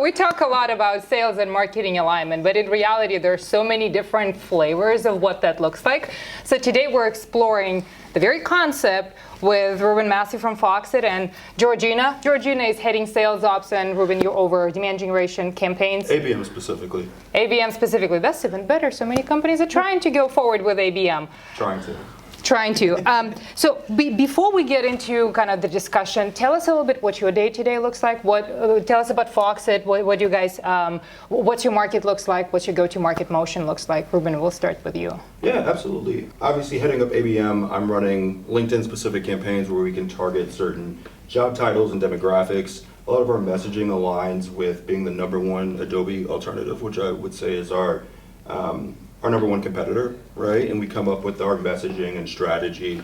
we talk a lot about sales and marketing alignment, but in reality, there are so many different flavors of what that looks like. So today we're exploring the very concept with Reuben Massey from Foxit and Georgina. Georgina is heading sales ops, and Reuben, you're over demand generation campaigns. ABM specifically. ABM specifically. That's even better. So many companies are trying to go forward with ABM. Trying to. So before we get into kind of the discussion, tell us a little bit what your day-to-day looks like. Tell us about Foxit. What you guys, what's your market looks like? What's your go-to-market motion looks like? Reuben, we'll start with you. Yeah, absolutely. Obviously, heading up ABM, I'm running LinkedIn-specific campaigns where we can target certain job titles and demographics. A lot of our messaging aligns with being the #1 Adobe alternative, which I would say is our #1 competitor, right? And we come up with our messaging and strategy,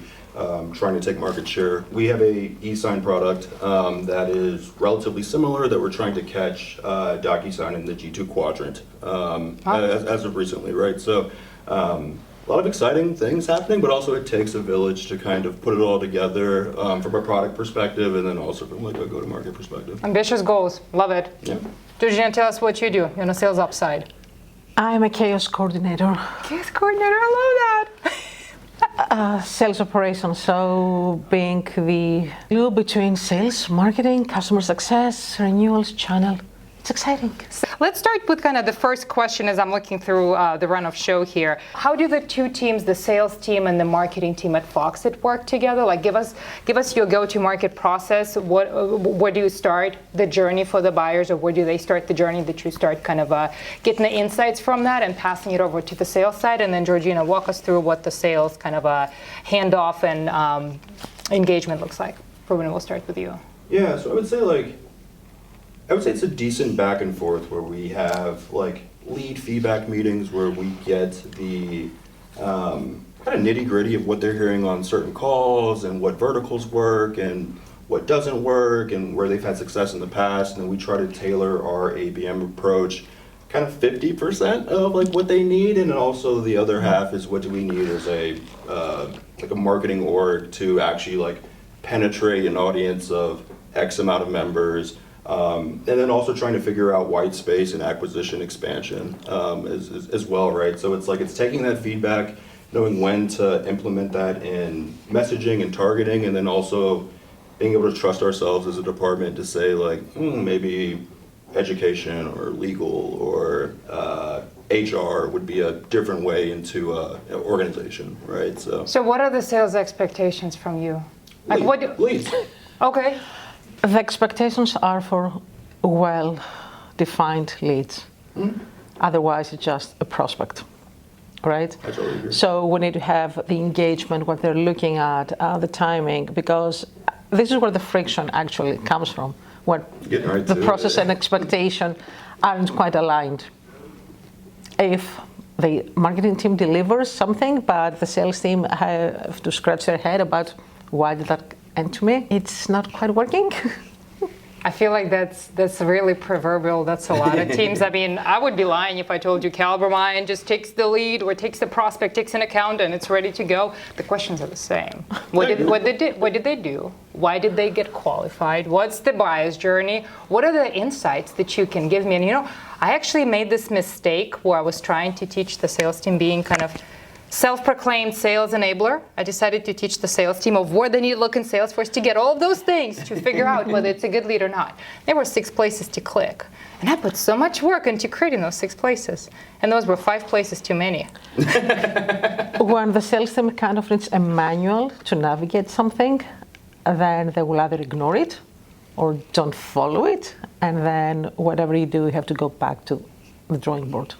trying to take market share. We have a e-sign product that is relatively similar that we're trying to catch DocuSign in the G2 quadrant as of recently, right? So a lot of exciting things happening, but also it takes a village to kind of put it all together from a product perspective and then also from like a go-to-market perspective. Ambitious goals, love it. Yeah. Georgina, tell us what you do on the sales ops side. I'm a chaos coordinator. Chaos coordinator, I love that. Sales operations, so being the glue between sales, marketing, customer success, renewals, channel. It's exciting. So let's start with kind of the first question as I'm looking through the run of show here. How do the two teams, the sales team and the marketing team at Foxit, work together? Like, give us your go-to-market process. Where do you start the journey for the buyers, or where do they start the journey that you start kind of getting the insights from that and passing it over to the sales side? And then Georgina, walk us through what the sales kind of handoff and engagement looks like. Reuben, we'll start with you. Yeah, so I would say it's a decent back and forth where we have like lead feedback meetings where we get the kind of nitty gritty of what they're hearing on certain calls and what verticals work and what doesn't work and where they've had success in the past. And then we try to tailor our ABM approach kind of 50% of like what they need, and then also the other half is what do we need as a like a marketing org to actually like penetrate an audience of X amount of members. And then also trying to figure out white space and acquisition expansion as well, right? So it's taking that feedback, knowing when to implement that in messaging and targeting, and then also being able to trust ourselves as a department to say like, maybe education or legal or HR would be a different way into an organization, right? So what are the sales expectations from you? Like leads. Okay. The expectations are for well-defined leads. Otherwise, it's just a prospect, right? I totally agree. So we need to have the engagement, what they're looking at, the timing, because this is where the friction actually comes from, when the process and expectation aren't quite aligned. If the marketing team delivers something, but the sales team have to scratch their head about why did that end to me, it's not quite working. I feel like that's really proverbial. That's a lot of teams. I mean, I would be lying if I told you Calbermine just takes the lead or takes the prospect, takes an account, and it's ready to go. The questions are the same. What did they do? Why did they get qualified? What's the buyer's journey? What are the insights that you can give me? And I actually made this mistake where I was trying to teach the sales team, being kind of self-proclaimed sales enabler. I decided to teach the sales team of where they need to look in Salesforce to get all of those things to figure out whether it's a good lead or not. There were 6 places to click. And I put so much work into creating those 6 places. And those were 5 places too many. When the sales team kind of needs a manual to navigate something, then they will either ignore it or don't follow it. And then whatever you do, you have to go back to the drawing board.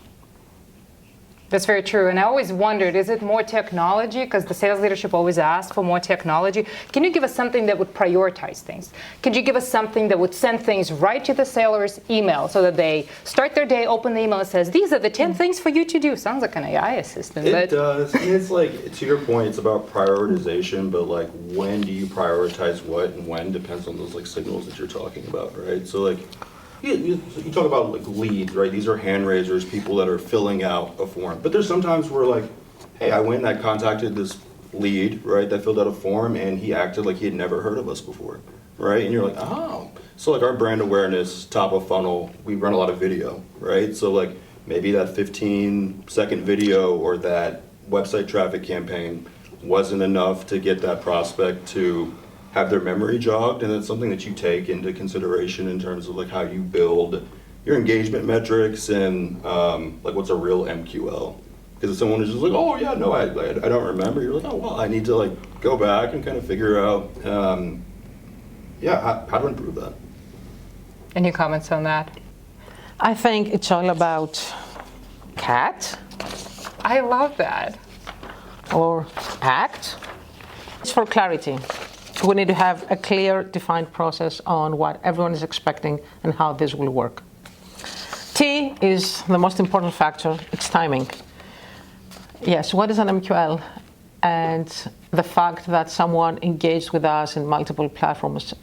That's very true. And I always wondered, is it more technology? Because the sales leadership always asks for more technology. Can you give us something that would prioritize things? Could you give us something that would send things right to the seller's email so that they start their day, open the email, and says, these are the 10 things for you to do? Sounds like an AI assistant. It does. It's like, to your point, it's about prioritization, but like when do you prioritize what and when depends on those like signals that you're talking about, right? So like, you talk about like leads, right? These are hand raisers, people that are filling out a form. But there's sometimes where like, hey, I went and I contacted this lead, right, that filled out a form and he acted like he had never heard of us before, right? And you're like, oh, So like our brand awareness, top of funnel, we run a lot of video, right? So like maybe that 15-second video or that website traffic campaign wasn't enough to get that prospect to have their memory jogged, and that's something that you take into consideration in terms of like how you build your engagement metrics and like what's a real MQL. Because if someone is just like, oh yeah, no, I don't remember, you're like, oh well, I need to like go back and kind of figure out, how to improve that. Any comments on that? I think it's all about CAT I love that. or ACT. It's for clarity. We need to have a clear, defined process on what everyone is expecting and how this will work. T is the most important factor. It's timing. Yes, what is an MQL? And the fact that someone engaged with us in multiple platforms,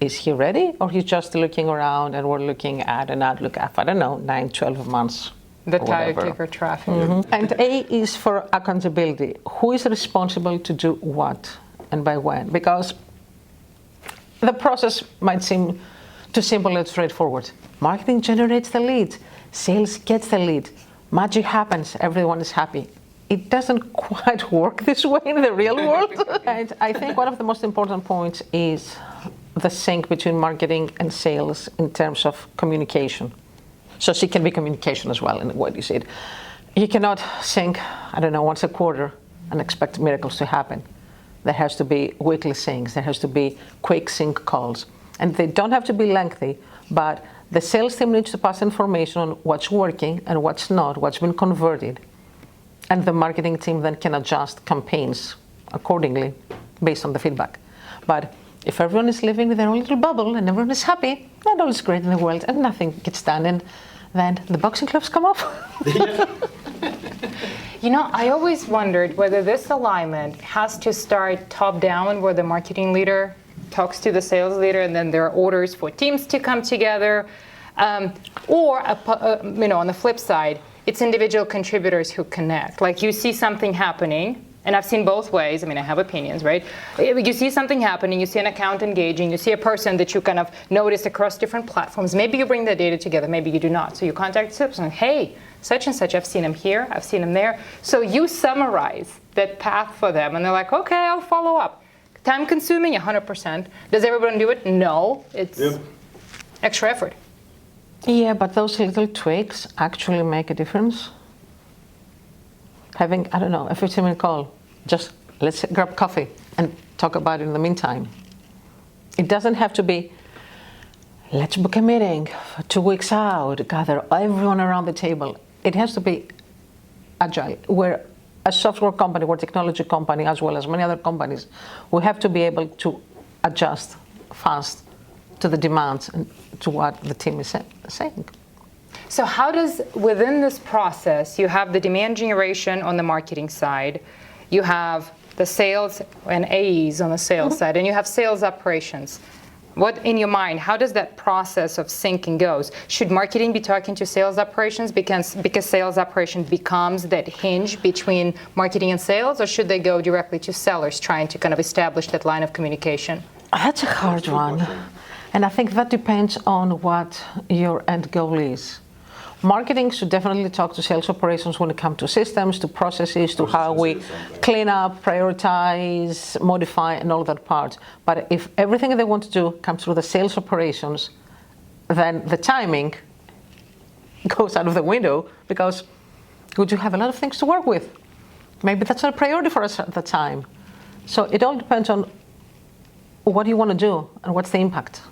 is he ready? Or he's just looking around and we're looking at an outlook of, I don't know, 9, 12 months. The or tire whatever. kicker traffic. And A is for accountability. Who is responsible to do what and by when? Because the process might seem too simple and straightforward. Marketing generates the lead. Sales gets the lead. Magic happens. Everyone is happy. It doesn't quite work this way in the real world. And I think one of the most important points is the sync between marketing and sales in terms of communication. So it can be communication as well in what you said. You cannot sync, I don't know, once a quarter and expect miracles to happen. There has to be weekly syncs. There has to be quick sync calls. And they don't have to be lengthy, but the sales team needs to pass information on what's working and what's not, what's been converted. And the marketing team then can adjust campaigns accordingly based on the feedback. But if everyone is living in their own little bubble and everyone is happy, then all is great in the world and nothing gets done, and then the boxing gloves come off. You know, I always wondered whether this alignment has to start top down, where the marketing leader talks to the sales leader and then there are orders for teams to come together, or on the flip side, it's individual contributors who connect. Like you see something happening, and I've seen both ways. I mean, I have opinions, right? You see something happening, you see an account engaging, you see a person that you kind of notice across different platforms. Maybe you bring the data together, maybe you do not. So you contact the person, hey, such and such, I've seen him here, I've seen him there. So you summarize that path for them, and they're like, okay, I'll follow up. Time consuming, 100%. Does everyone do it? No, it's extra effort. Yeah, but those little tweaks actually make a difference. Having, I don't know, a 15-minute call, just let's grab coffee and talk about it in the meantime. It doesn't have to be, let's book a meeting 2 weeks out, gather everyone around the table. It has to be agile. We're a software company, we're a technology company, as well as many other companies. We have to be able to adjust fast to the demands and to what the team is saying. So how does, within this process, you have the demand generation on the marketing side, you have the sales and AEs on the sales side, and you have sales operations. What, in your mind, how does that process of syncing goes? Should marketing be talking to sales operations because sales operation becomes that hinge between marketing and sales, or should they go directly to sellers trying to kind of establish that line of communication? That's a hard one. And I think that depends on what your end goal is. Marketing should definitely talk to sales operations when it comes to systems, to processes, to how we clean up, prioritize, modify, and all that part. But if everything they want to do comes through the sales operations, then the timing goes out of the window, because we do have a lot of things to work with. Maybe that's not a priority for us at the time. So it all depends on what you want to do and what's the impact.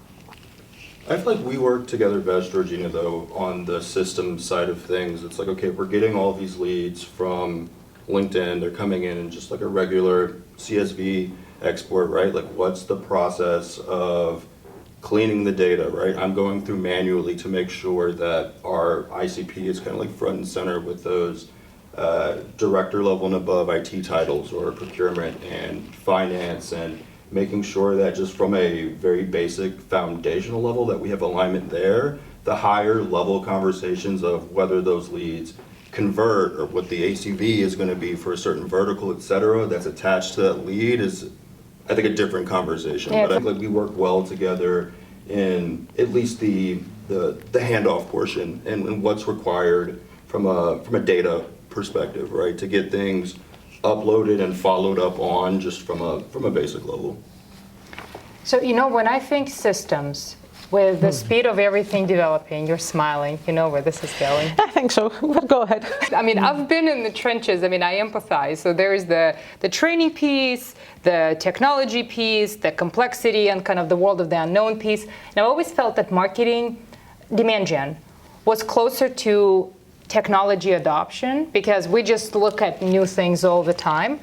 I feel like we work together best, Georgina, though, on the system side of things. It's like, okay, we're getting all these leads from LinkedIn. They're coming in just like a regular CSV export, right? Like, what's the process of cleaning the data, right? I'm going through manually to make sure that our ICP is kind of like front and center with those director level and above IT titles, or procurement and finance, and making sure that just from a very basic foundational level that we have alignment there. The higher level conversations of whether those leads convert or what the ACV is going to be for a certain vertical, et cetera, that's attached to that lead is, I think, a different conversation. Yeah. But I think like we work well together in at least the handoff portion and what's required from a data perspective, right? To get things uploaded and followed up on just from a basic level. So, when I think systems, with the speed of everything developing, you're smiling, you know where this is going. I think so, but go ahead. I mean, I've been in the trenches. I mean, I empathize. So there's the training piece, the technology piece, the complexity, and kind of the world of the unknown piece. And I've always felt that marketing, demand gen, was closer to technology adoption because we just look at new things all the time.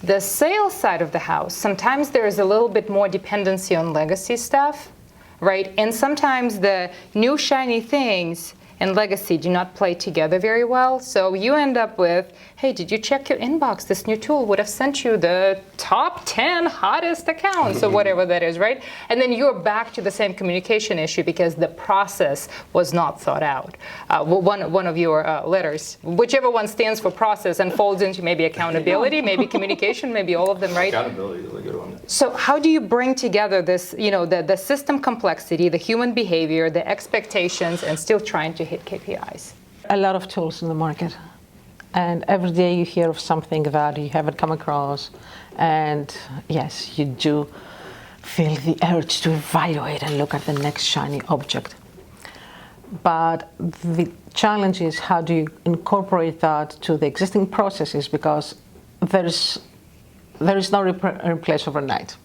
The sales side of the house, sometimes there is a little bit more dependency on legacy stuff, right? And sometimes the new shiny things and legacy do not play together very well. So you end up with, hey, did you check your inbox? This new tool would have sent you the top 10 hottest accounts or whatever that is, right? And then you're back to the same communication issue because the process was not thought out. One of your letters, whichever one stands for process, unfolds into maybe accountability, maybe communication, maybe all of them, right? Accountability is a good one. So how do you bring together this, the system complexity, the human behavior, the expectations, and still trying to hit KPIs? A lot of tools in the market. And every day you hear of something that you haven't come across. And yes, you do feel the urge to evaluate and look at the next shiny object. But the challenge is how do you incorporate that to the existing processes, because there is no replace overnight.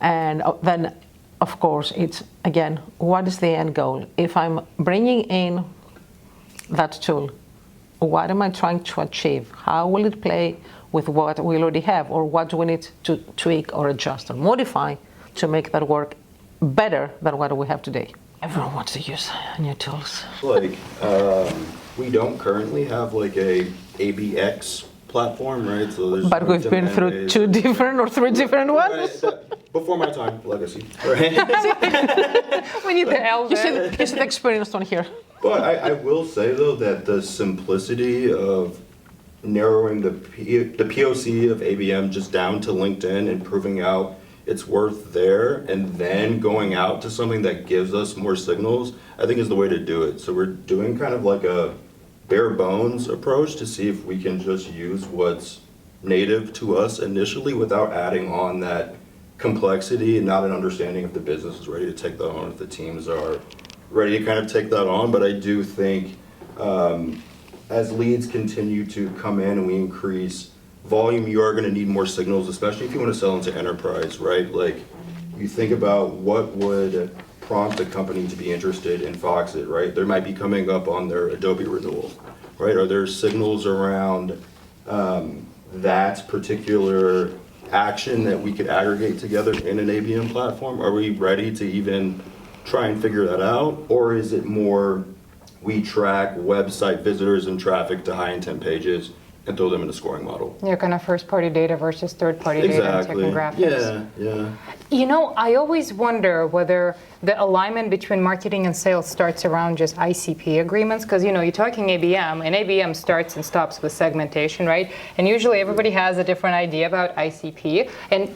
And then, of course, it's, again, what is the end goal? If I'm bringing in that tool, what am I trying to achieve? How will it play with what we already have? Or what do we need to tweak or adjust or modify to make that work better than what we have today? Everyone wants to use new tools. Like, we don't currently have like a ABX platform, right? So there's But we've been through two different or three different ones. Before my time, legacy, right? We need the L You there. see the experienced one here. But I will say, though, that the simplicity of narrowing the POC of ABM just down to LinkedIn and proving out its worth there, and then going out to something that gives us more signals, I think is the way to do it. So we're doing kind of like a bare bones approach to see if we can just use what's native to us initially without adding on that complexity and not an understanding if the business is ready to take that on, if the teams are ready to kind of take that on. But I do think as leads continue to come in and we increase volume, you are going to need more signals, especially if you want to sell into enterprise, right? Like, you think about what would prompt a company to be interested in Foxit, right? They might be coming up on their Adobe renewal, right? Are there signals around that particular action that we could aggregate together in an ABM platform? Are we ready to even try and figure that out? Or is it more we track website visitors and traffic to high intent pages and throw them in a scoring model? Your kind of first-party data versus third-party data and tech and graphics. Yeah. I always wonder whether the alignment between marketing and sales starts around just ICP agreements, because you're talking ABM, and ABM starts and stops with segmentation, right? And usually everybody has a different idea about ICP, and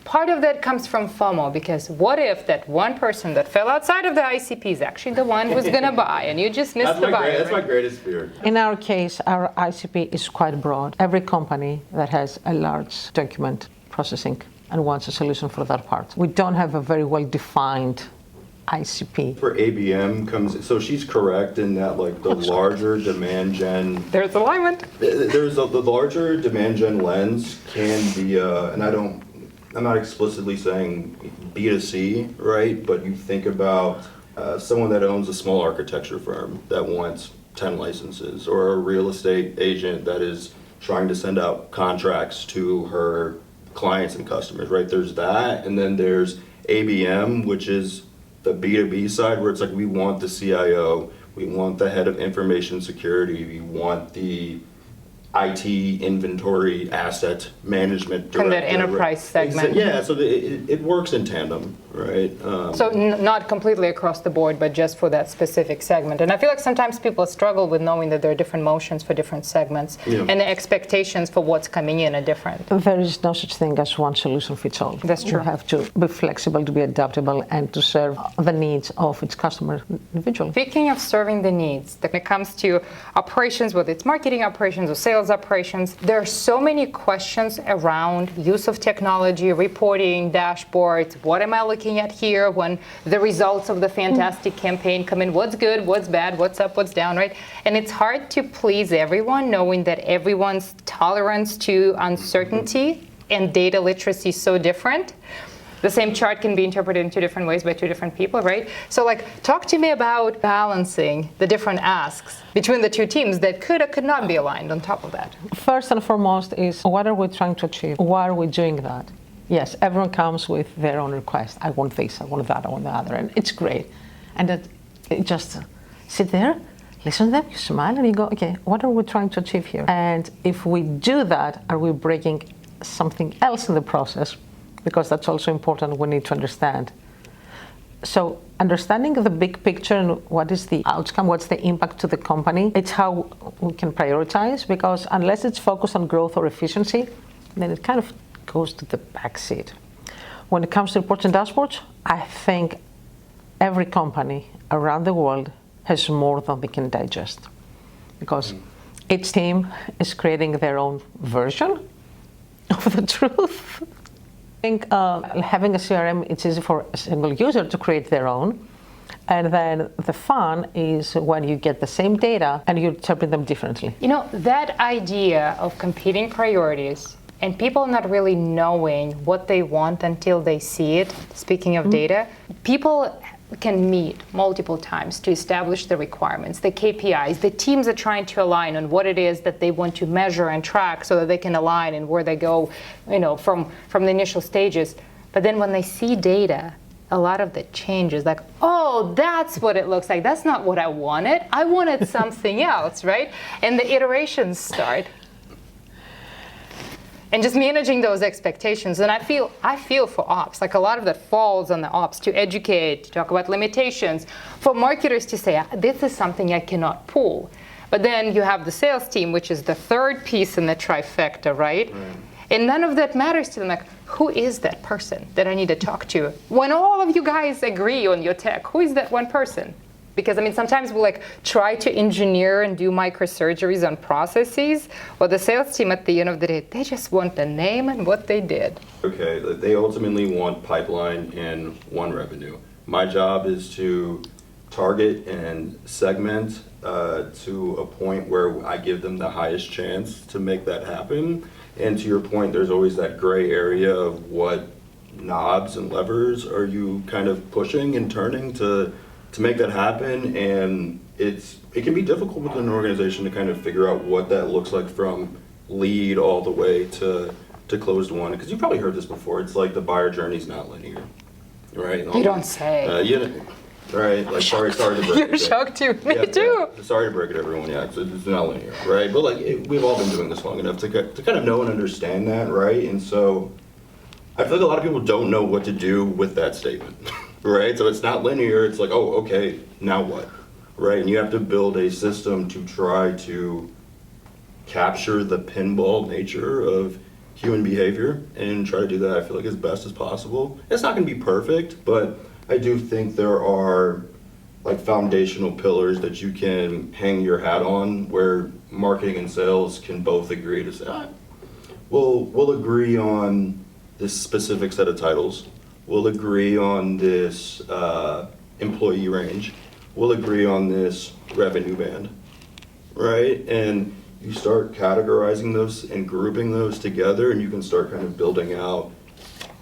part of that comes from FOMO, because what if that one person that fell outside of the ICP is actually the one who's going to buy, and you just missed the buyer? That's my greatest fear. In our case, our ICP is quite broad. Every company that has a large document processing and wants a solution for that part. We don't have a very well-defined ICP. For ABM so she's correct in that, like, the larger demand gen, There's alignment. the larger demand gen lens can be, and I'm not explicitly saying B2C, right? But you think about someone that owns a small architecture firm that wants 10 licenses, or a real estate agent that is trying to send out contracts to her clients and customers, right? There's that, and then there's ABM, which is the B2B side, where it's like we want the CIO, we want the head of information security, we want the IT, inventory, asset management From that director, enterprise segment. Yeah, so it works in tandem, right? So not completely across the board, but just for that specific segment. And I feel like sometimes people struggle with knowing that there are different motions for different segments, and the expectations for what's coming in are different. There is no such thing as one solution fits all. That's true. You have to be flexible, to be adaptable, and to serve the needs of its customer individually. Speaking of serving the needs, when it comes to operations, whether it's marketing operations or sales operations, there are so many questions around use of technology, reporting, dashboards. What am I looking at here when the results of the fantastic campaign come in? What's good, what's bad, what's up, what's down, right? And it's hard to please everyone, knowing that everyone's tolerance to uncertainty and data literacy is so different. The same chart can be interpreted in two different ways by two different people, right? So talk to me about balancing the different asks between the two teams that could or could not be aligned on top of that. First and foremost is, what are we trying to achieve? Why are we doing that? Yes, everyone comes with their own request. I want this, I want that, I want the other, and it's great. And that you just sit there, listen to them, you smile, and you go, okay, what are we trying to achieve here? And if we do that, are we breaking something else in the process? Because that's also important, we need to understand. So understanding the big picture and what is the outcome, what's the impact to the company, it's how we can prioritize, because unless it's focused on growth or efficiency, then it kind of goes to the back seat. When it comes to reports and dashboards, I think every company around the world has more than they can digest, because each team is creating their own version of the truth. I think having a CRM, it's easy for a single user to create their own. And then the fun is when you get the same data and you interpret them differently. You know, that idea of competing priorities and people not really knowing what they want until they see it, speaking of data, people can meet multiple times to establish the requirements, the KPIs. The teams are trying to align on what it is that they want to measure and track so that they can align and where they go, from the initial stages. But then when they see data, a lot of the changes, like, oh, that's what it looks like. That's not what I wanted. I wanted something else, right? And the iterations start. And just managing those expectations. And I feel for ops, like a lot of that falls on the ops to educate, to talk about limitations, for marketers to say, this is something I cannot pull. But then you have the sales team, which is the third piece in the trifecta, right? And none of that matters to them. Like, who is that person that I need to talk to? When all of you guys agree on your tech, who is that one person? Because sometimes we try to engineer and do microsurgeries on processes. Well, the sales team at the end of the day, they just want the name and what they did. Okay, they ultimately want pipeline and one revenue. My job is to target and segment to a point where I give them the highest chance to make that happen. And to your point, there's always that gray area of what knobs and levers are you kind of pushing and turning to make that happen. And it can be difficult with an organization to kind of figure out what that looks like from lead all the way to closed one. Because you've probably heard this before. It's like the buyer journey's not linear, right? You don't say. Right? Like, sorry to break it. You're shocked too. Me too. Yeah. Sorry to break it, everyone. Yeah, it's not linear, right? But we've all been doing this long enough to kind of know and understand that, right? And so I feel like a lot of people don't know what to do with that statement, right? So it's not linear. It's like, oh, okay, now what, right? And you have to build a system to try to capture the pinball nature of human behavior and try to do that, I feel like, as best as possible. It's not going to be perfect, but I do think there are foundational pillars that you can hang your hat on where marketing and sales can both agree to say, we'll agree on this specific set of titles. We'll agree on this employee range. We'll agree on this revenue band, right? And you start categorizing those and grouping those together, and you can start kind of building out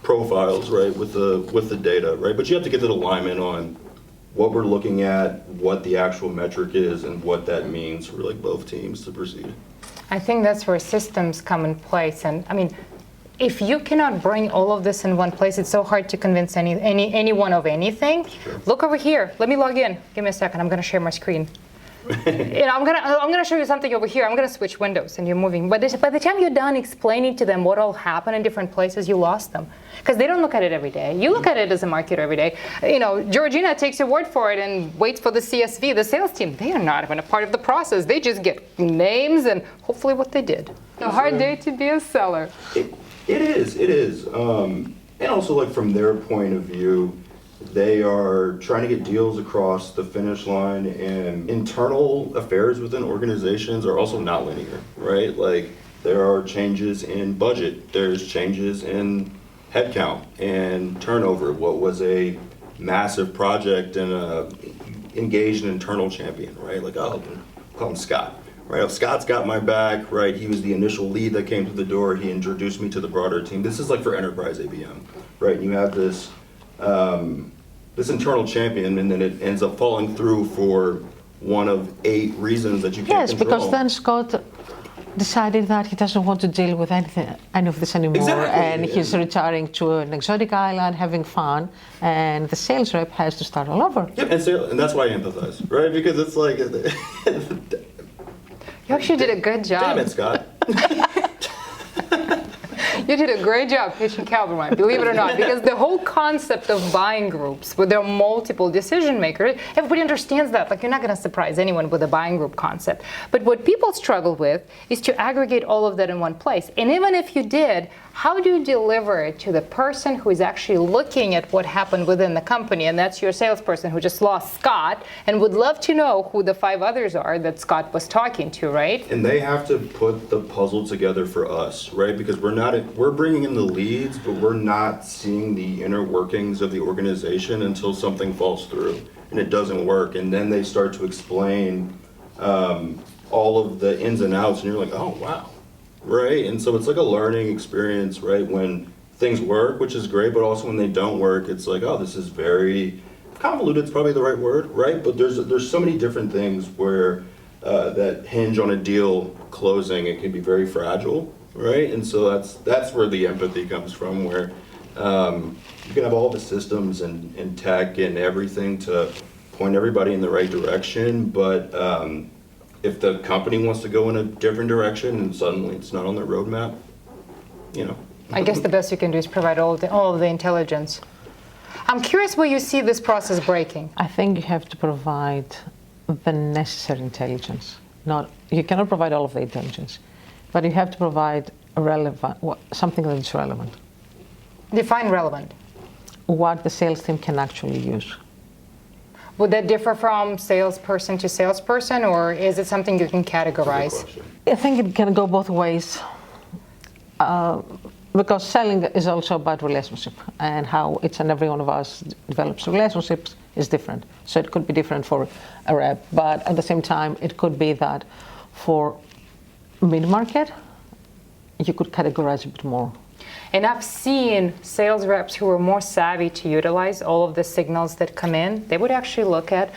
profiles, right, with the data, right? But you have to get that alignment on what we're looking at, what the actual metric is, and what that means for both teams to proceed. I think that's where systems come in place. And if you cannot bring all of this in one place, it's so hard to convince anyone of anything. Sure. Look over here. Let me log in. Give me a second. I'm going to share my screen. I'm gonna show you something over here. I'm gonna switch windows, and you're moving. But by the time you're done explaining to them what all happened in different places, you lost them because they don't look at it every day. You look at it as a marketer every day. Georgina takes your word for it and waits for the CSV, the sales team. They are not even a part of the process. They just get names and hopefully what they did. A hard day to be a seller. It is. And also, like, from their point of view, they are trying to get deals across the finish line, and internal affairs within organizations are also not linear, right? Like, there are changes in budget, there's changes in headcount and turnover. What was a massive project and engaged an internal champion, right? Like, I'll call him Scott. Right, Scott's got my back, right? He was the initial lead that came through the door. He introduced me to the broader team. This is like for enterprise ABM, right? And you have this this internal champion, and then it ends up falling through for one of 8 reasons that you can't control. Because then Scott decided that he doesn't want to deal with any of this anymore, Exactly. and he's retiring to an exotic island, having fun, and the sales rep has to start all over. Yep, and that's why I empathize, right? Because it's like, You actually did a good job. damn it, Scott. You did a great job pitching Calvin, believe it or not, because the whole concept of buying groups where there are multiple decision makers, everybody understands that. Like, you're not going to surprise anyone with a buying group concept. But what people struggle with is to aggregate all of that in one place. And even if you did, how do you deliver it to the person who is actually looking at what happened within the company? And that's your salesperson who just lost Scott and would love to know who the 5 others are that Scott was talking to, right? And they have to put the puzzle together for us, right? Because we're bringing in the leads, but we're not seeing the inner workings of the organization until something falls through and it doesn't work. And then they start to explain all of the ins and outs, and you're like, oh, wow. Right, and so it's like a learning experience, right? When things work, which is great, but also when they don't work, it's like, oh, this is very convoluted. It's probably the right word, right? But there's so many different things where that hinge on a deal closing. It can be very fragile, right? And so that's where the empathy comes from, where you can have all the systems and tech and everything to point everybody in the right direction, but if the company wants to go in a different direction and suddenly it's not on their roadmap, I guess the best you can do is provide all of the intelligence. I'm curious where you see this process breaking. I think you have to provide the necessary intelligence. You cannot provide all of the intelligence, but you have to provide something that is relevant. Define relevant. What the sales team can actually use. Would that differ from salesperson to salesperson, or is it something you can categorize? I think it can go both ways, because selling is also about relationship, and how each and every one of us develops relationships is different. So it could be different for a rep, but at the same time, it could be that for mid-market, you could categorize a bit more. And I've seen sales reps who are more savvy to utilize all of the signals that come in. They would actually look at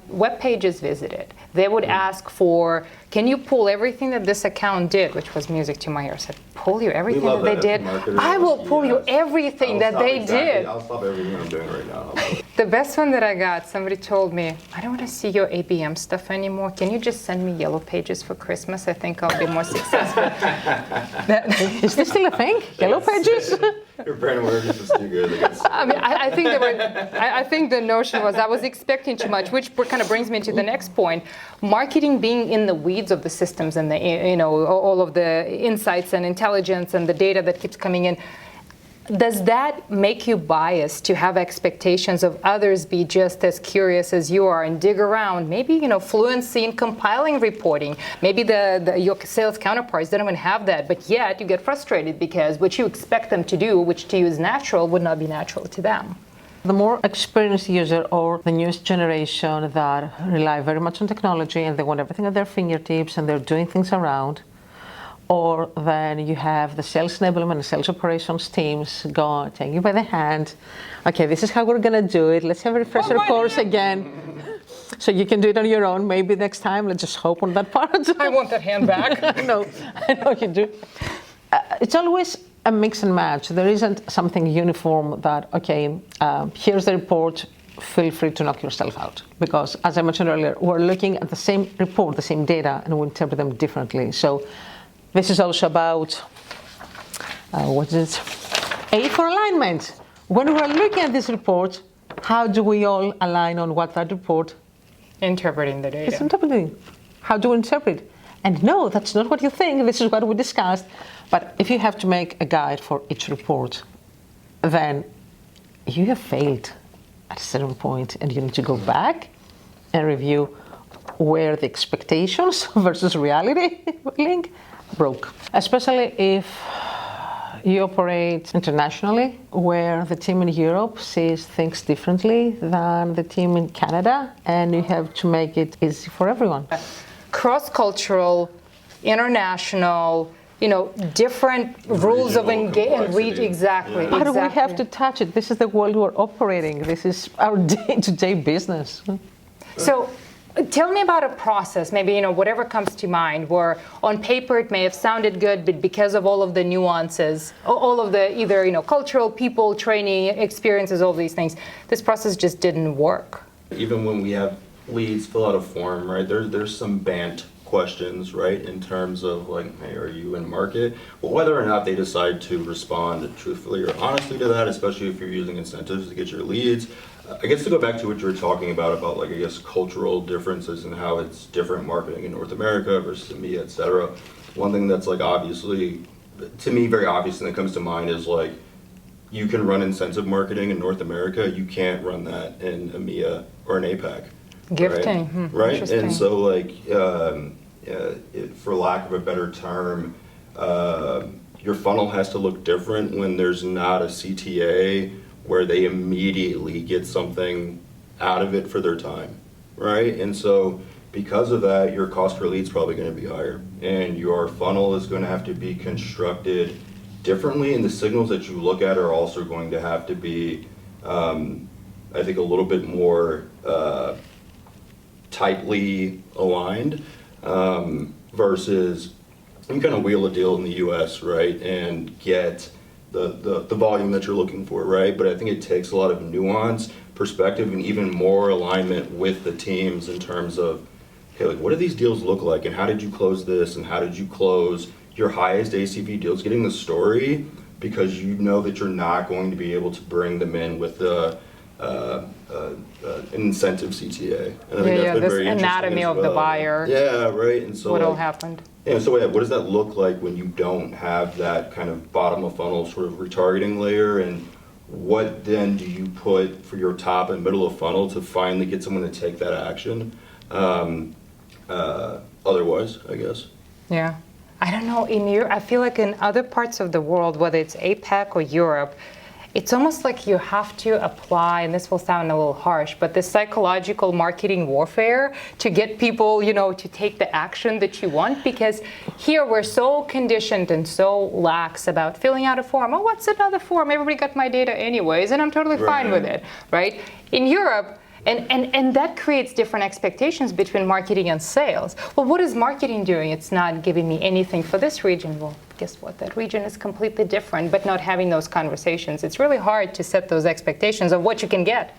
web pages visited. They would ask for, can you pull everything that this account did, which was music to my ears. I said, pull you everything that they did? I will pull you everything that they did. I'll stop everything I'm doing right now. The best one that I got, somebody told me, I don't want to see your ABM stuff anymore. Can you just send me yellow pages for Christmas? I think I'll be more successful. Is this still a thing? Yellow pages? Your brand awareness is too good. I mean, I think the notion was I was expecting too much, which kind of brings me to the next point. Marketing being in the weeds of the systems and the all of the insights and intelligence and the data that keeps coming in. Does that make you biased to have expectations of others be just as curious as you are and dig around? Maybe fluency in compiling reporting. Maybe your sales counterparts don't even have that, but yet you get frustrated because what you expect them to do, which to you is natural, would not be natural to them. The more experienced user or the newest generation that rely very much on technology and they want everything at their fingertips and they're doing things around, or then you have the sales enablement and sales operations teams take you by the hand. Okay, this is how we're going to do it. Let's have a refresher course again. So you can do it on your own. Maybe next time, let's just hope on that part. I want that hand back. I know you do. It's always a mix and match. There isn't something uniform that, okay, here's the report feel free to knock yourself out. Because, as I mentioned earlier, we're looking at the same report, the same data, and we interpret them differently. So this is also about, what is it? A for alignment. When we're looking at this report, how do we all align on what that report Interpreting the data. is interpreting? How do we interpret? And no, that's not what you think. This is what we discussed. But if you have to make a guide for each report, then you have failed at a certain point, and you need to go back and review where the expectations versus reality link broke. Especially if you operate internationally, where the team in Europe sees things differently than the team in Canada, and you have to make it easy for everyone. Cross-cultural, international, different rules of engagement. Exactly. But we have to touch it. This is the world we're operating. This is our day-to-day business. So tell me about a process, maybe, whatever comes to mind, where on paper it may have sounded good, but because of all of the nuances, all of the either, cultural, people, training, experiences, all these things, this process just didn't work. Even when we have leads fill out a form, right, there's some BANT questions, right, in terms of like, hey, are you in market? Well, whether or not they decide to respond truthfully or honestly to that, especially if you're using incentives to get your leads. I guess to go back to what you were talking about like, I guess, cultural differences and how it's different marketing in North America versus EMEA, et cetera. One thing that's like obviously, to me, very obvious and that comes to mind is like, you can run incentive marketing in North America, you can't run that in EMEA or in APAC. Gifting, right? And so like, for lack of a better term, your funnel has to look different when there's not a CTA where they immediately get something out of it for their time, right? And so because of that, your cost per lead is probably going to be higher, and your funnel is going to have to be constructed differently, and the signals that you look at are also going to have to be, I think, a little bit more tightly aligned versus you kind of wheel a deal in the US, right, and get the volume that you're looking for, right? But I think it takes a lot of nuance, perspective, and even more alignment with the teams in terms of, hey, like, what do these deals look like, and how did you close this, and how did you close your highest ACV deals, getting the story, because you know that you're not going to be able to bring them in with an incentive CTA. And I think that's been this very anatomy interesting of the buyer. Yeah, right. And so What all happened? Yeah, so what does that look like when you don't have that kind of bottom of funnel sort of retargeting layer, and what then do you put for your top and middle of funnel to finally get someone to take that action? Otherwise, I guess. Yeah. I don't know, I feel like in other parts of the world, whether it's APAC or Europe, it's almost like you have to apply, and this will sound a little harsh, but the psychological marketing warfare to get people, to take the action that you want, because here we're so conditioned and so lax about filling out a form. Oh, what's another form? Everybody got my data anyways, and I'm totally fine with it, right? In Europe, and that creates different expectations between marketing and sales. Well, what is marketing doing? It's not giving me anything for this region. Well, guess what? That region is completely different, but not having those conversations. It's really hard to set those expectations of what you can get.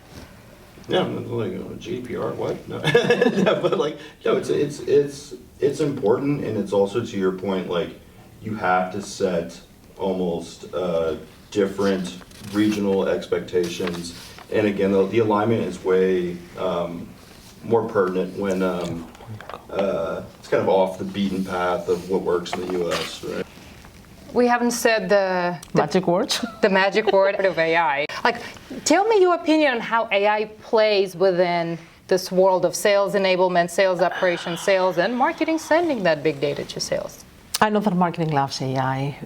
Yeah, like GDPR, what? No, no, but like, it's important, and it's also, to your point, like, you have to set almost different regional expectations. And again, the alignment is way more pertinent when it's kind of off the beaten path of what works in the U.S., right? We haven't said the Magic words? The magic word of AI. Like, tell me your opinion on how AI plays within this world of sales enablement, sales operations, sales, and marketing, sending that big data to sales. I know that marketing loves AI.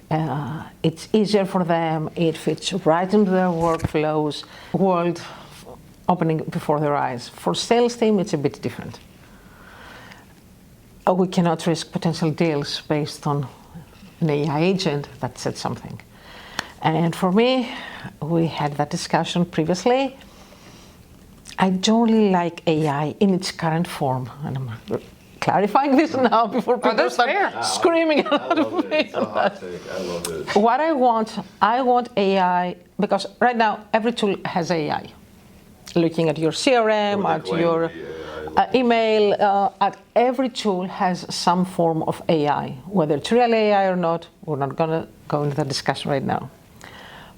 It's easier for them. It fits right into their workflows, world opening before their eyes. For sales team, it's a bit different. We cannot risk potential deals based on an AI agent that said something. And for me, we had that discussion previously. I don't really like AI in its current form. And I'm clarifying this now before people start screaming out of me. It's a hot take. I love it. What I want AI, because right now every tool has AI. looking at your CRM, Or they at claim your to be AI. email, at every tool has some form of AI. Whether it's real AI or not, we're not going to go into that discussion right now.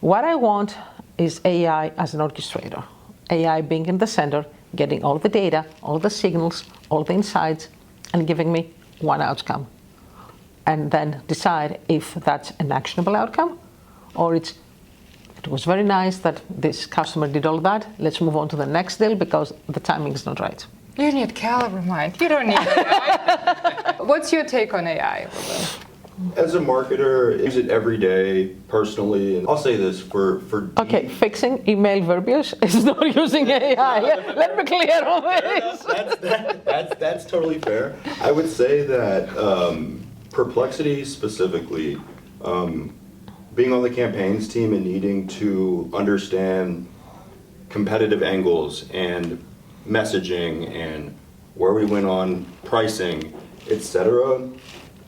What I want is AI as an orchestrator. AI being in the center, getting all the data, all the signals, all the insights, and giving me one outcome. And then decide if that's an actionable outcome, or it was very nice that this customer did all that. Let's move on to the next deal because the timing is not right. You need Caliber Mind. You don't need AI. What's your take on AI? As a marketer, I use it every day personally, and I'll say this for Okay, fixing email verbiage is not using AI. Let me clear on this. That's totally fair. I would say that Perplexity specifically, being on the campaigns team and needing to understand competitive angles and messaging and where we went on pricing, etc.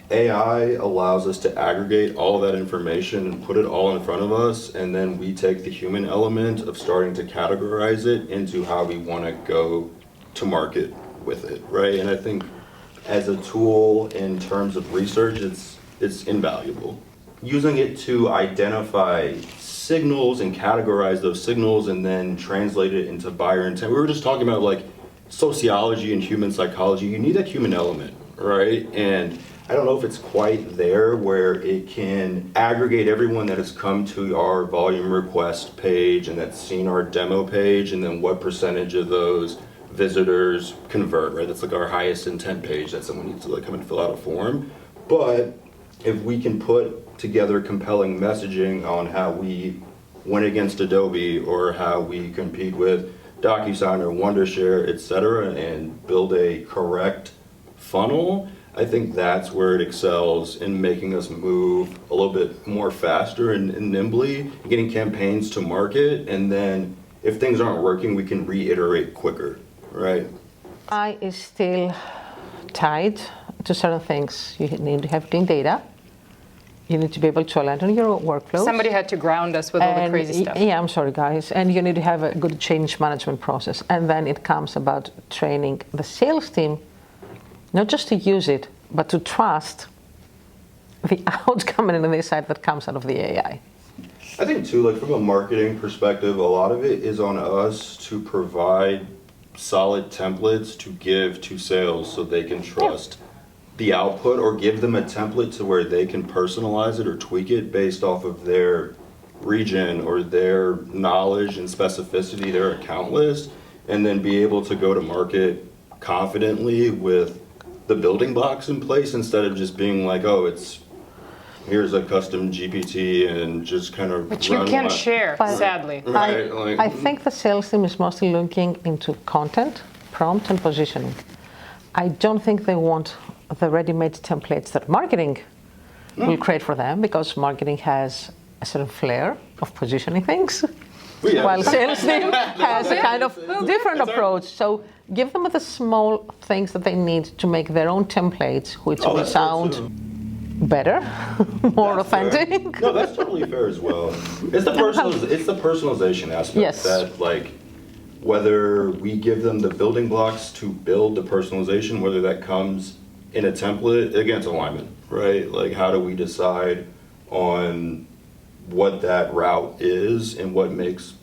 AI allows us to aggregate all that information and put it all in front of us, and then we take the human element of starting to categorize it into how we want to go to market with it, right? And I think as a tool in terms of research, it's invaluable. Using it to identify signals and categorize those signals and then translate it into buyer intent. We were just talking about like sociology and human psychology. You need that human element, right? And I don't know if it's quite there where it can aggregate everyone that has come to our volume request page and that's seen our demo page, and then what percentage of those visitors convert, right? That's like our highest intent page that someone needs to like come and fill out a form. But if we can put together compelling messaging on how we went against Adobe or how we compete with DocuSign or Wondershare, et cetera, and build a correct funnel, I think that's where it excels in making us move a little bit more faster and nimbly, getting campaigns to market, and then if things aren't working, we can reiterate quicker, right? AI is still tied to certain things. You need to have clean data. You need to be able to align on your workflows. Somebody had to ground us with all the crazy stuff. Yeah, I'm sorry, guys. And you need to have a good change management process. And then it comes about training the sales team, not just to use it, but to trust the outcome and the insight that comes out of the AI. I think too, like from a marketing perspective, a lot of it is on us to provide solid templates to give to sales so they can trust the output, or give them a template to where they can personalize it or tweak it based off of their region or their knowledge and specificity, their account list, and then be able to go to market confidently with the building blocks in place instead of just being like, oh, here's a custom GPT and just kind of Which you can share, sadly. Right, I think the sales team is mostly looking into content, prompt, and positioning. I don't think they want the ready-made templates that marketing will create for them, because marketing has a certain flair of positioning things, while sales team has a kind of different approach. So give them the small things that they need to make their own templates, which will sound better, more authentic. Fair. No, that's totally fair as well. It's the personalization aspect that, like, whether we give them the building blocks to build the personalization, whether that comes in a template, again, it's alignment, right? Like, how do we decide on what that route is and what makes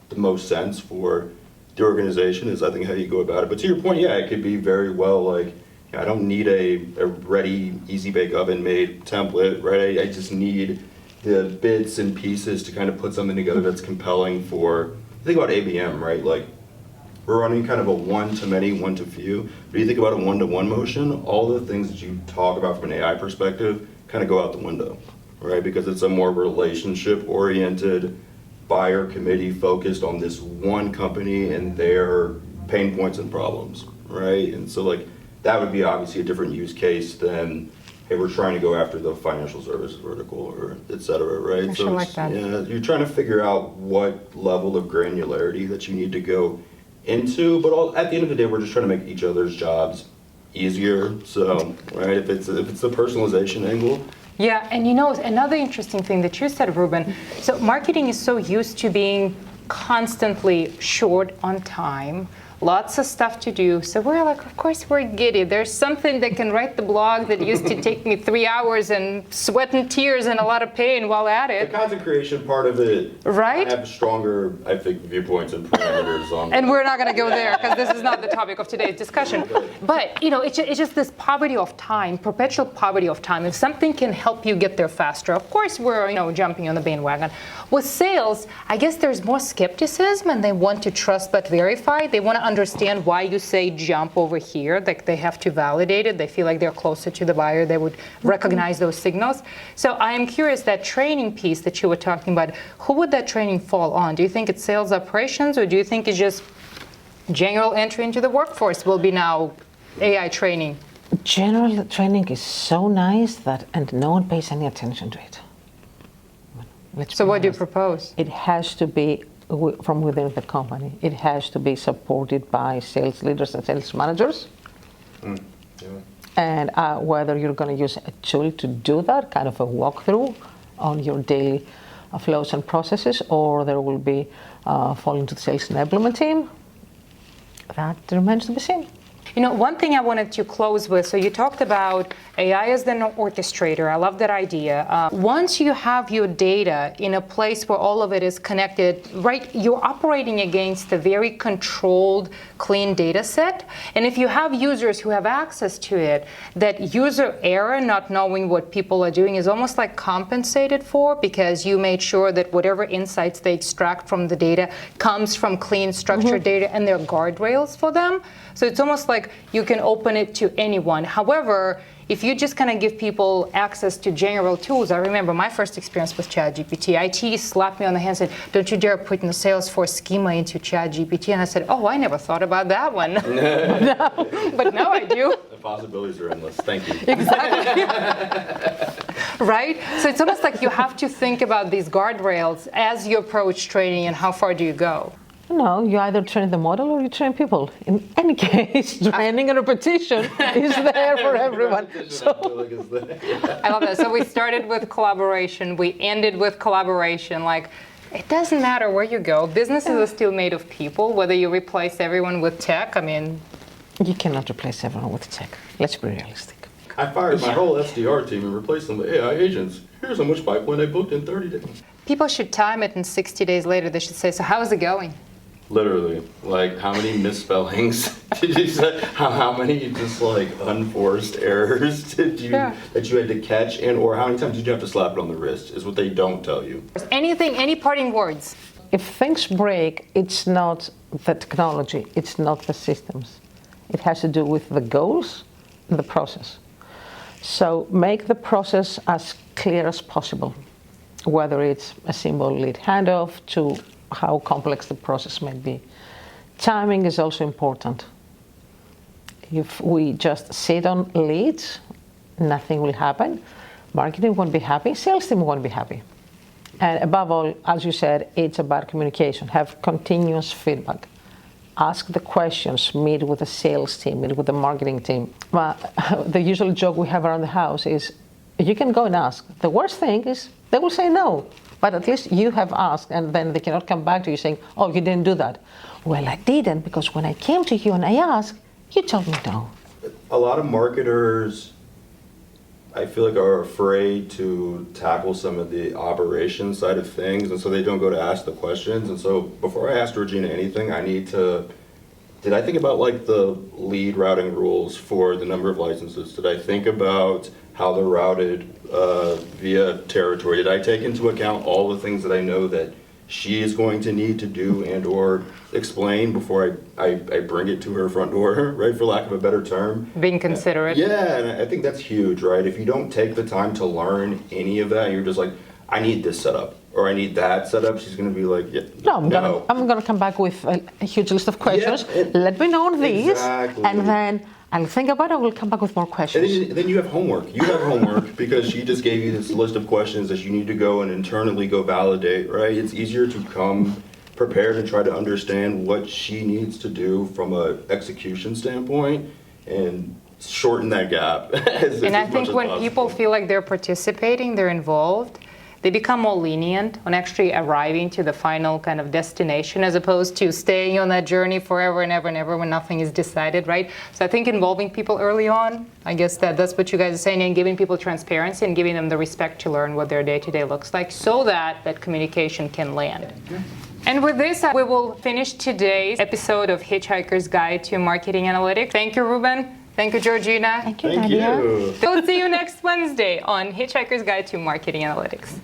the most sense for the organization is, I think, how you go about it. But to your point, yeah, it could be very well like, I don't need a ready, easy bake oven made template, right? I just need the bits and pieces to kind of put something together that's compelling for, think about ABM, right? Like, we're running kind of a one-to-many, one-to-few. But you think about a one-to-one motion, all the things that you talk about from an AI perspective kind of go out the window, right? Because it's a more relationship-oriented, buyer committee focused on this one company and their pain points and problems, right? And so, like, that would be obviously a different use case than, hey, we're trying to go after the financial services vertical or et cetera, right? So like that. Yeah, you're trying to figure out what level of granularity that you need to go into, but at the end of the day, we're just trying to make each other's jobs easier. So, right, if it's the personalization angle. Yeah, and you know, another interesting thing that you said, Reuben, so marketing is so used to being constantly short on time. Lots of stuff to do. So we're like, of course we're giddy. There's something that can write the blog that used to take me 3 hours and sweat and tears and a lot of pain while at The it. content creation part of it, Right? I have stronger, I think, viewpoints and parameters on. And we're not going to go there because this is not the topic of today's discussion. But, it's just this poverty of time, perpetual poverty of time. If something can help you get there faster, of course we're, jumping on the bandwagon. With sales, I guess there's more skepticism and they want to trust but verify. They want to understand why you say jump over here. Like they have to validate it. They feel like they're closer to the buyer. They would recognize those signals. So I am curious, that training piece that you were talking about, who would that training fall on? Do you think it's sales operations, or do you think it's just general entry into the workforce will be now AI training? General training is so nice and no one pays any attention to it. So what do you propose? It has to be from within the company. It has to be supported by sales leaders and sales managers. Yeah. And whether you're going to use a tool to do that, kind of a walkthrough on your daily flows and processes, or there will be falling to the sales enablement team, that remains to be seen. One thing I wanted to close with, so you talked about AI as an orchestrator. I love that idea. Once you have your data in a place where all of it is connected, right, you're operating against a very controlled, clean data set. And if you have users who have access to it, that user error, not knowing what people are doing, is almost like compensated for, because you made sure that whatever insights they extract from the data comes from clean, structured data, and there are guardrails for them. So it's almost like you can open it to anyone. However, if you just kind of give people access to general tools, I remember my first experience with ChatGPT. IT slapped me on the hand and said, don't you dare put in the Salesforce schema into ChatGPT. And I said, oh, I never thought about that one. But now I do. The possibilities are endless. Thank you. Exactly. Right? So it's almost like you have to think about these guardrails as you approach training, and how far do you go? No, you either train the model or you train people. In any case, training and repetition is there for everyone. I love that. So we started with collaboration. We ended with collaboration. Like, it doesn't matter where you go. Businesses are still made of people, whether you replace everyone with tech. I mean, you cannot replace everyone with tech. Let's be realistic. I fired my whole SDR team and replaced them with AI agents. Here's how much pipeline I booked in 30 days. People should time it, and 60 days later they should say, so how is it going? Literally, like how many misspellings did you say? How many just like unforced errors that you had to catch, and or how many times did you have to slap it on the wrist? Is what they don't tell you. Anything, any parting words? If things break, it's not the technology, it's not the systems. It has to do with the goals and the process. So make the process as clear as possible, whether it's a simple lead handoff to how complex the process may be. Timing is also important. If we just sit on leads, nothing will happen. Marketing won't be happy, sales team won't be happy. And above all, as you said, it's about communication. Have continuous feedback. Ask the questions, meet with the sales team, meet with the marketing team. The usual joke we have around the house is, you can go and ask. The worst thing is they will say no. But at least you have asked, and then they cannot come back to you saying, oh, you didn't do that. Well, I didn't, because when I came to you and I asked, you told me no. A lot of marketers, I feel like, are afraid to tackle some of the operations side of things, and so they don't go to ask the questions. And so before I ask Georgina anything, I need to, did I think about like the lead routing rules for the number of licenses? Did I think about how they're routed via territory? Did I take into account all the things that I know that she is going to need to do and or explain before I bring it to her front door, right, for lack of a better term? Being considerate. Yeah, and I think that's huge, right? If you don't take the time to learn any of that, you're just like, I need this setup, or I need that setup, she's going to be like, yeah, no. I'm gonna come back with a huge list of questions. Yeah, let me know on these, exactly. And then I'll think about it, we'll come back with more questions. And then you have homework. You have homework because she just gave you this list of questions that you need to go and internally go validate, right? It's easier to come prepared and try to understand what she needs to do from an execution standpoint and shorten that gap. And I think when people feel like they're participating, they're involved, they become more lenient on actually arriving to the final kind of destination as opposed to staying on that journey forever and ever and ever when nothing is decided, right? So I think involving people early on, I guess that's what you guys are saying, and giving people transparency and giving them the respect to learn what their day-to-day looks like so that that communication can land. And with this, we will finish today's episode of Hitchhiker's Guide to Marketing Analytics. Thank you, Reuben. Thank you, Georgina. Thank you, Thank Nadia. you. We'll see you next Wednesday on Hitchhiker's Guide to Marketing Analytics.